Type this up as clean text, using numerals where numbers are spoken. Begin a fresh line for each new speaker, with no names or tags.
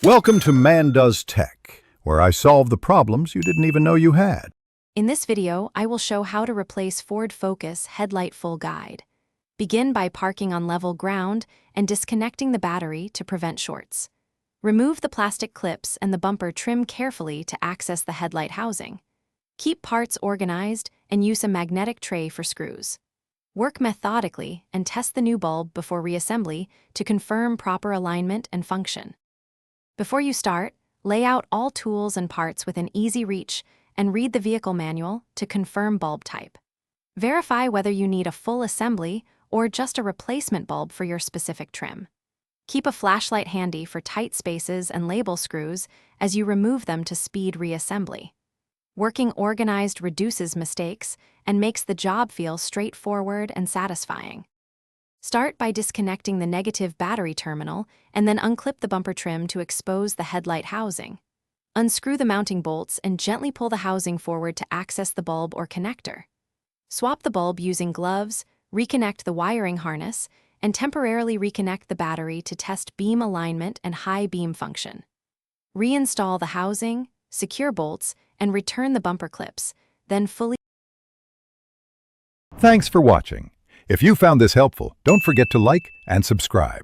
Welcome to Man Does Tech, where I solve the problems you didn't even know you had.
In this video, I will show how to replace Ford Focus Headlight Full Guide. Begin by parking on level ground and disconnecting the battery to prevent shorts. Remove the plastic clips and the bumper trim carefully to access the headlight housing. Keep parts organized and use a magnetic tray for screws. Work methodically and test the new bulb before reassembly to confirm proper alignment and function. Before you start, lay out all tools and parts within easy reach and read the vehicle manual to confirm bulb type. Verify whether you need a full assembly or just a replacement bulb for your specific trim. Keep a flashlight handy for tight spaces and label screws as you remove them to speed reassembly. Working organized reduces mistakes and makes the job feel straightforward and satisfying. Start by disconnecting the negative battery terminal and then unclip the bumper trim to expose the headlight housing. Unscrew the mounting bolts and gently pull the housing forward to access the bulb or connector. Swap the bulb using gloves, reconnect the wiring harness, and temporarily reconnect the battery to test beam alignment and high beam function. Reinstall the housing, secure bolts, and return the bumper clips, then fully.
Thanks for watching. If you found this helpful, don't forget to like and subscribe.